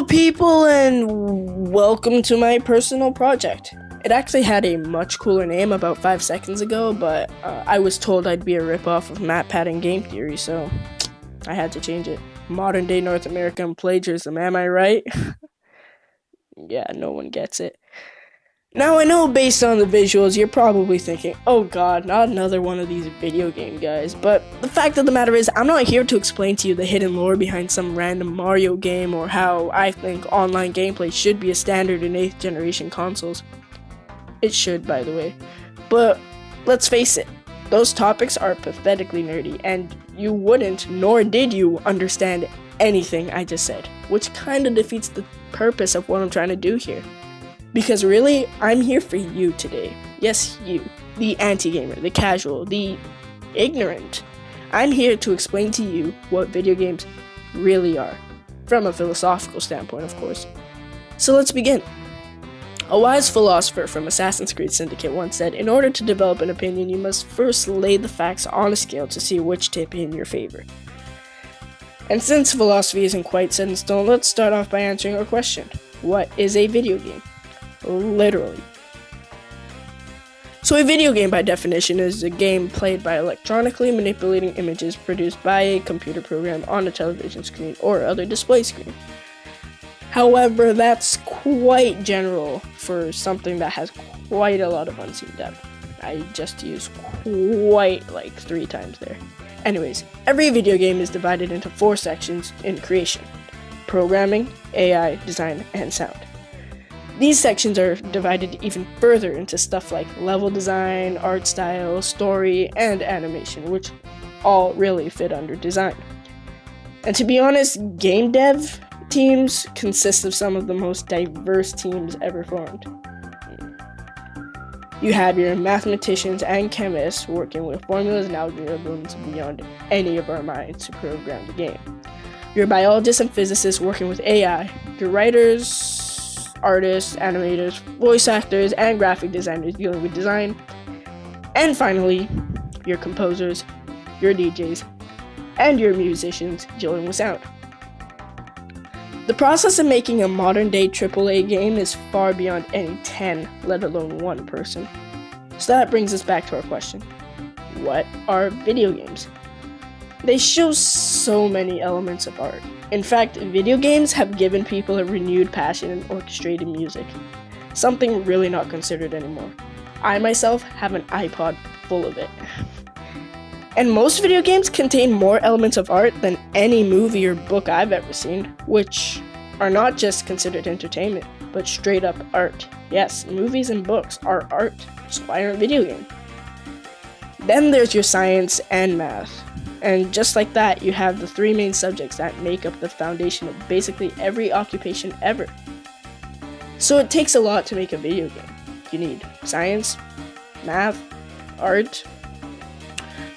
people, and welcome to my personal project. It actually had a much cooler name about 5 seconds ago, but I was told I'd be a ripoff of Matt Pat and Game Theory, so I had to change it. Modern day North American plagiarism, am I right? Yeah, no one gets it. Now, I know based on the visuals, you're probably thinking, oh god, not another one of these video game guys. But the fact of the matter is, I'm not here to explain to you the hidden lore behind some random Mario game or how I think online gameplay should be a standard in 8th generation consoles. It should, by the way. But let's face it, those topics are pathetically nerdy, and you wouldn't, nor did you, understand anything I just said, which kinda defeats the purpose of what I'm trying to do here. Because really, I'm here for you today. Yes, you. The anti-gamer, the casual, the ignorant. I'm here to explain to you what video games really are. From a philosophical standpoint, of course. So let's begin. A wise philosopher from Assassin's Creed Syndicate once said, in order to develop an opinion, you must first lay the facts on a scale to see which tip in your favor. And since philosophy isn't quite set in stone, let's start off by answering our question. What is a video game? Literally. So a video game by definition is a game played by electronically manipulating images produced by a computer program on a television screen or other display screen. However, that's quite general for something that has quite a lot of unseen depth. I just used quite like 3 times there. Anyways, every video game is divided into 4 sections in creation: programming, AI, design, and sound. These sections are divided even further into stuff like level design, art style, story, and animation, which all really fit under design. And to be honest, game dev teams consist of some of the most diverse teams ever formed. You have your mathematicians and chemists working with formulas and algorithms beyond any of our minds to program the game. Your biologists and physicists working with AI. Your writers, artists, animators, voice actors, and graphic designers dealing with design. And finally, your composers, your DJs, and your musicians dealing with sound. The process of making a modern-day AAA game is far beyond any 10, let alone 1 person. So that brings us back to our question. What are video games? They show so many elements of art. In fact, video games have given people a renewed passion in orchestrated music, something really not considered anymore. I myself have an iPod full of it. And most video games contain more elements of art than any movie or book I've ever seen, which are not just considered entertainment, but straight up art. Yes, movies and books are art, so why aren't video games? Then there's your science and math. And just like that, you have the 3 main subjects that make up the foundation of basically every occupation ever. So it takes a lot to make a video game. You need science, math, art.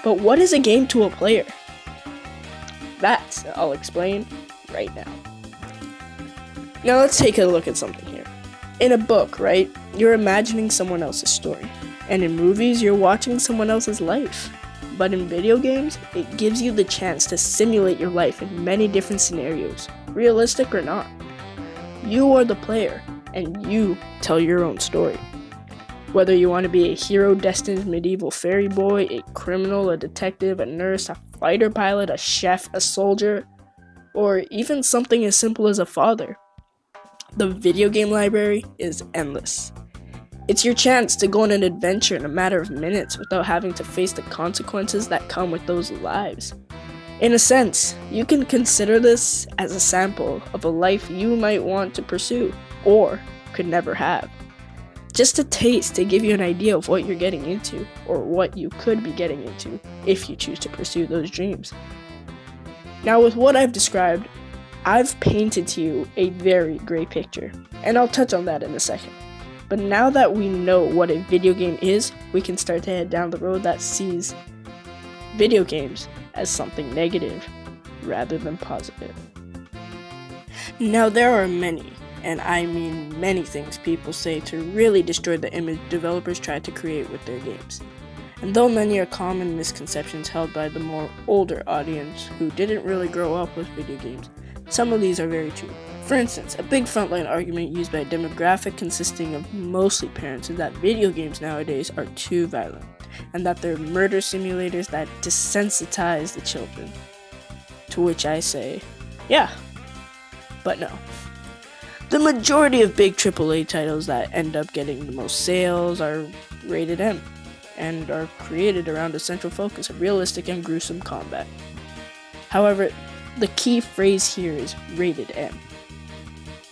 But what is a game to a player? That I'll explain right now. Now let's take a look at something here. In a book, right, you're imagining someone else's story. And in movies, you're watching someone else's life. But in video games, it gives you the chance to simulate your life in many different scenarios, realistic or not. You are the player, and you tell your own story. Whether you want to be a hero-destined medieval fairy boy, a criminal, a detective, a nurse, a fighter pilot, a chef, a soldier, or even something as simple as a father, the video game library is endless. It's your chance to go on an adventure in a matter of minutes without having to face the consequences that come with those lives. In a sense, you can consider this as a sample of a life you might want to pursue, or could never have. Just a taste to give you an idea of what you're getting into, or what you could be getting into, if you choose to pursue those dreams. Now with what I've described, I've painted to you a very great picture, and I'll touch on that in a second. But now that we know what a video game is, we can start to head down the road that sees video games as something negative rather than positive. Now there are many, and I mean many things people say to really destroy the image developers try to create with their games. And though many are common misconceptions held by the more older audience who didn't really grow up with video games, some of these are very true. For instance, a big frontline argument used by a demographic consisting of mostly parents is that video games nowadays are too violent, and that they're murder simulators that desensitize the children. To which I say, yeah, but no. The majority of big AAA titles that end up getting the most sales are rated M, and are created around a central focus of realistic and gruesome combat. However, the key phrase here is rated M.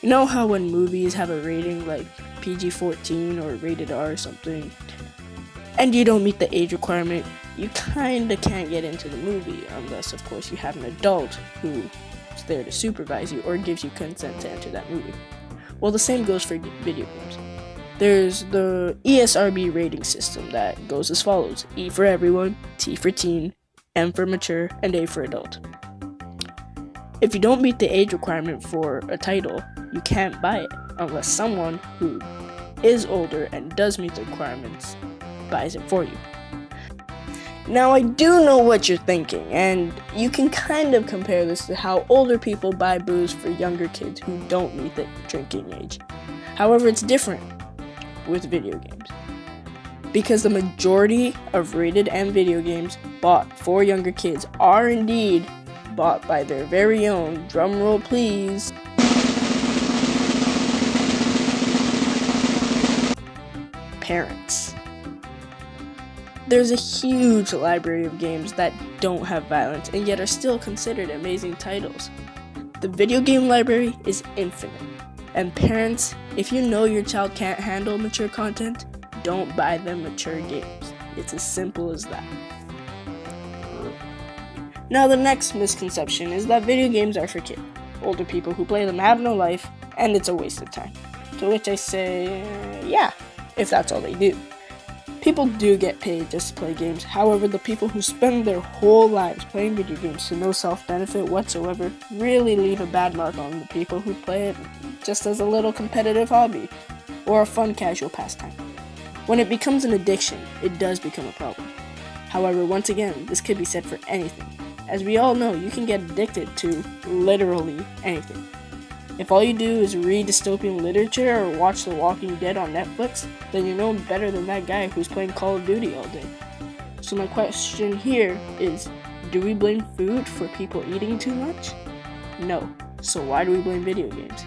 You know how when movies have a rating like PG-14 or rated R or something, and you don't meet the age requirement, you kinda can't get into the movie unless, of course, you have an adult who's there to supervise you or gives you consent to enter that movie. Well, the same goes for video games. There's the ESRB rating system that goes as follows: E for everyone, T for teen, M for mature, and A for adult. If you don't meet the age requirement for a title, you can't buy it unless someone who is older and does meet the requirements buys it for you. Now, I do know what you're thinking, and you can kind of compare this to how older people buy booze for younger kids who don't meet the drinking age. However, it's different with video games, because the majority of rated M video games bought for younger kids are indeed bought by their very own, drumroll please, parents. There's a huge library of games that don't have violence and yet are still considered amazing titles. The video game library is infinite, and parents, if you know your child can't handle mature content, don't buy them mature games. It's as simple as that. Now, the next misconception is that video games are for kids. Older people who play them have no life, and it's a waste of time. To which I say, yeah, if that's all they do. People do get paid just to play games. However, the people who spend their whole lives playing video games to no self-benefit whatsoever really leave a bad mark on the people who play it just as a little competitive hobby or a fun casual pastime. When it becomes an addiction, it does become a problem. However, once again, this could be said for anything. As we all know, you can get addicted to literally anything. If all you do is read dystopian literature or watch The Walking Dead on Netflix, then you know better than that guy who's playing Call of Duty all day. So my question here is, do we blame food for people eating too much? No. So why do we blame video games?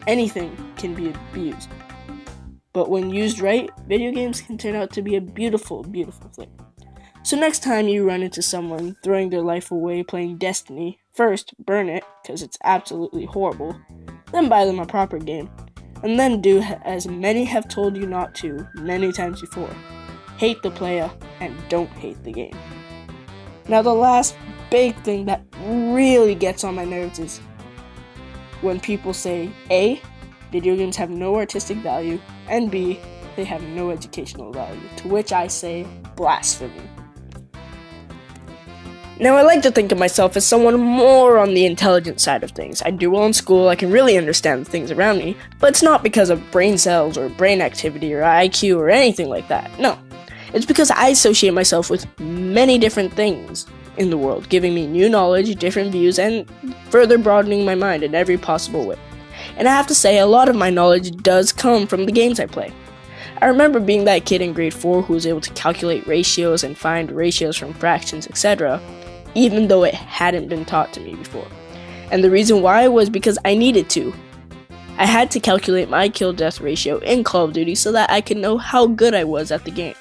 Anything can be abused. But when used right, video games can turn out to be a beautiful, beautiful thing. So next time you run into someone throwing their life away playing Destiny, first burn it, because it's absolutely horrible, then buy them a proper game, and then do as many have told you not to many times before. Hate the player, and don't hate the game. Now, the last big thing that really gets on my nerves is when people say A, video games have no artistic value, and B, they have no educational value, to which I say blasphemy. Now, I like to think of myself as someone more on the intelligent side of things. I do well in school, I can really understand the things around me, but it's not because of brain cells or brain activity or IQ or anything like that. No, it's because I associate myself with many different things in the world, giving me new knowledge, different views, and further broadening my mind in every possible way. And I have to say, a lot of my knowledge does come from the games I play. I remember being that kid in grade 4 who was able to calculate ratios and find ratios from fractions, etc., even though it hadn't been taught to me before. And the reason why was because I needed to. I had to calculate my kill-death ratio in Call of Duty so that I could know how good I was at the game.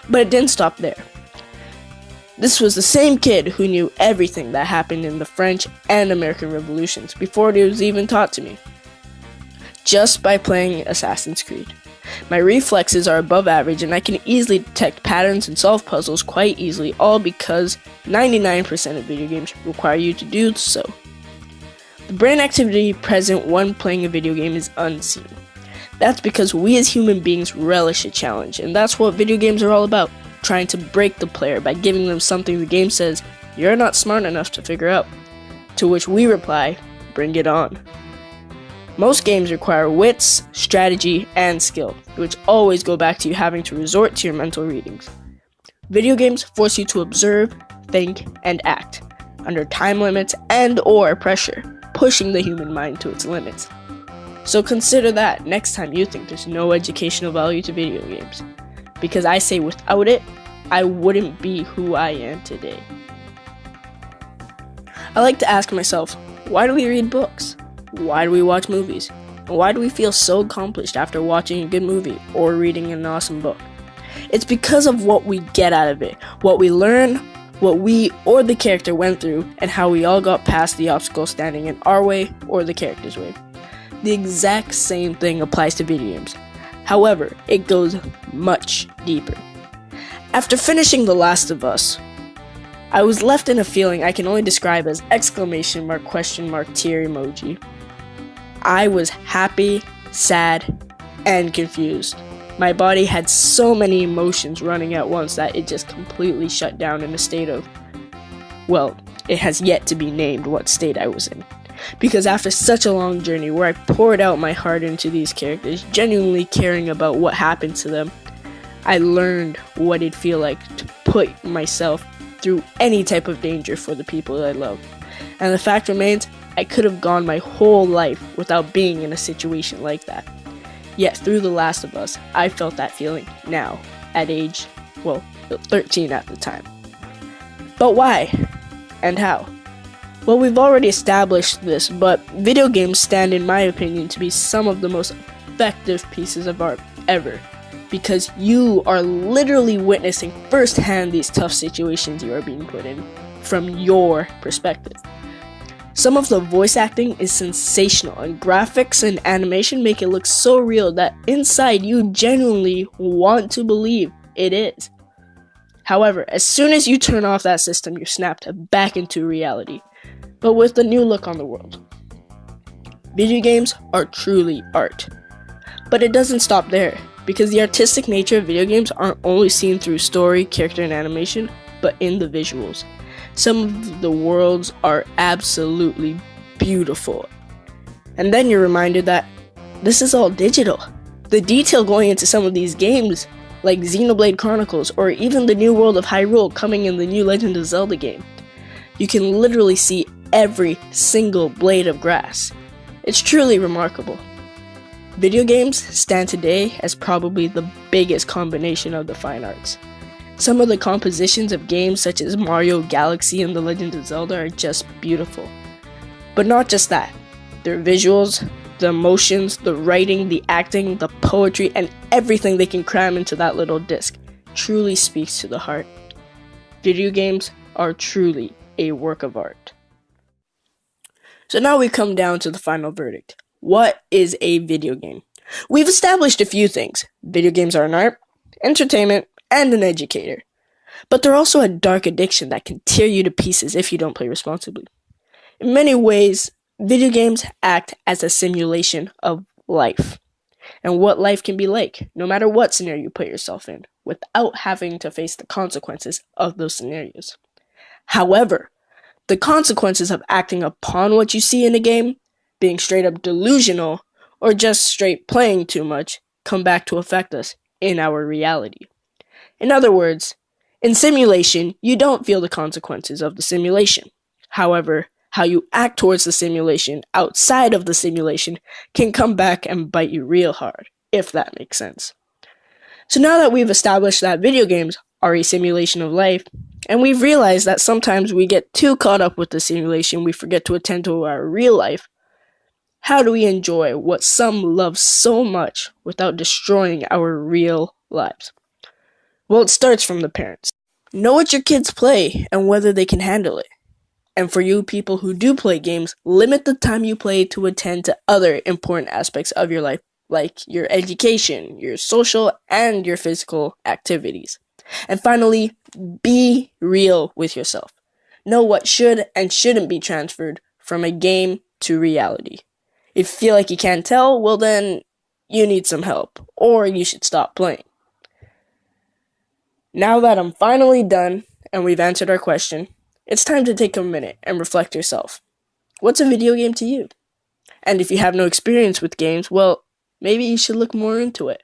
But it didn't stop there. This was the same kid who knew everything that happened in the French and American revolutions before it was even taught to me, just by playing Assassin's Creed. My reflexes are above average, and I can easily detect patterns and solve puzzles quite easily, all because 99% of video games require you to do so. The brain activity present when playing a video game is unseen. That's because we as human beings relish a challenge, and that's what video games are all about, trying to break the player by giving them something the game says, "You're not smart enough to figure out." To which we reply, "Bring it on." Most games require wits, strategy, and skill, which always go back to you having to resort to your mental readings. Video games force you to observe, think, and act under time limits and or pressure. pushing the human mind to its limits. So consider that next time you think there's no educational value to video games. Because I say without it, I wouldn't be who I am today. I like to ask myself, why do we read books? Why do we watch movies? And why do we feel so accomplished after watching a good movie or reading an awesome book? It's because of what we get out of it, what we learn, what we or the character went through, and how we all got past the obstacle standing in our way or the character's way. The exact same thing applies to video games. However, it goes much deeper. After finishing The Last of Us, I was left in a feeling I can only describe as exclamation mark, question mark, tear emoji. I was happy, sad, and confused. My body had so many emotions running at once that it just completely shut down in a state of, well, it has yet to be named what state I was in. Because after such a long journey where I poured out my heart into these characters, genuinely caring about what happened to them, I learned what it'd feel like to put myself through any type of danger for the people that I love. And the fact remains, I could have gone my whole life without being in a situation like that. Yet through The Last of Us, I felt that feeling now, at age, 13 at the time. But why? And how? Well, we've already established this, but video games stand, in my opinion, to be some of the most effective pieces of art ever. Because you are literally witnessing firsthand these tough situations you are being put in, from your perspective. Some of the voice acting is sensational, and graphics and animation make it look so real that inside you genuinely want to believe it is. However, as soon as you turn off that system, you're snapped back into reality, but with a new look on the world. Video games are truly art. But it doesn't stop there, because the artistic nature of video games aren't only seen through story, character, and animation, but in the visuals. Some of the worlds are absolutely beautiful. And then you're reminded that this is all digital. The detail going into some of these games, like Xenoblade Chronicles, or even the new world of Hyrule coming in the new Legend of Zelda game. You can literally see every single blade of grass. It's truly remarkable. Video games stand today as probably the biggest combination of the fine arts. Some of the compositions of games such as Mario Galaxy and The Legend of Zelda are just beautiful. But not just that. Their visuals, the emotions, the writing, the acting, the poetry, and everything they can cram into that little disc truly speaks to the heart. Video games are truly a work of art. So now we come down to the final verdict. What is a video game? We've established a few things. Video games are an art, entertainment, and an educator. But they're also a dark addiction that can tear you to pieces if you don't play responsibly. In many ways, video games act as a simulation of life, and what life can be like, no matter what scenario you put yourself in, without having to face the consequences of those scenarios. However, the consequences of acting upon what you see in a game, being straight up delusional, or just straight playing too much, come back to affect us in our reality. In other words, in simulation, you don't feel the consequences of the simulation. However, how you act towards the simulation outside of the simulation can come back and bite you real hard, if that makes sense. So now that we've established that video games are a simulation of life, and we've realized that sometimes we get too caught up with the simulation we forget to attend to our real life, how do we enjoy what some love so much without destroying our real lives? Well, it starts from the parents. Know what your kids play and whether they can handle it. And for you people who do play games, limit the time you play to attend to other important aspects of your life, like your education, your social, and your physical activities. And finally, be real with yourself. Know what should and shouldn't be transferred from a game to reality. If you feel like you can't tell, well then, you need some help, or you should stop playing. Now that I'm finally done, and we've answered our question, it's time to take a minute and reflect yourself. What's a video game to you? And if you have no experience with games, well, maybe you should look more into it.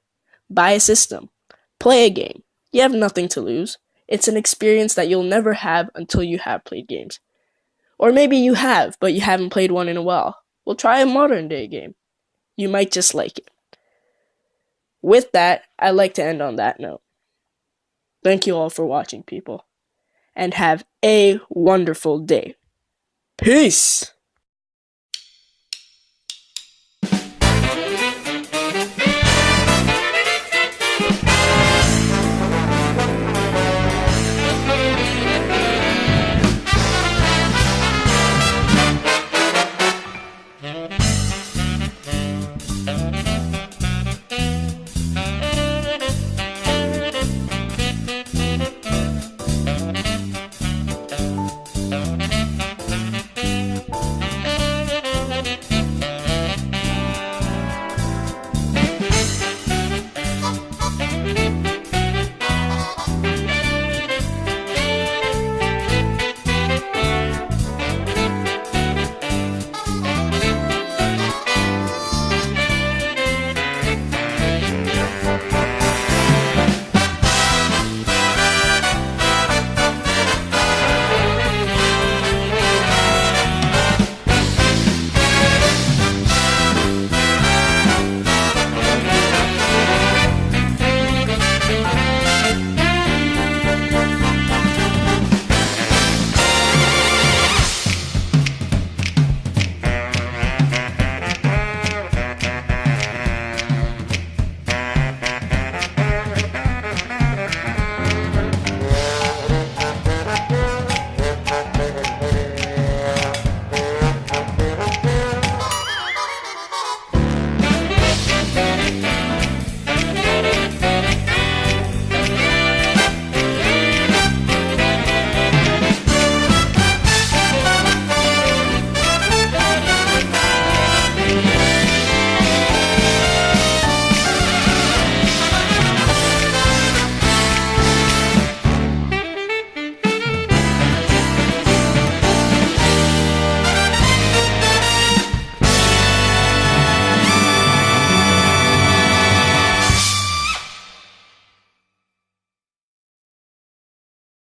Buy a system. Play a game. You have nothing to lose. It's an experience that you'll never have until you have played games. Or maybe you have, but you haven't played one in a while. Well, try a modern day game. You might just like it. With that, I'd like to end on that note. Thank you all for watching, people, and have a wonderful day. Peace!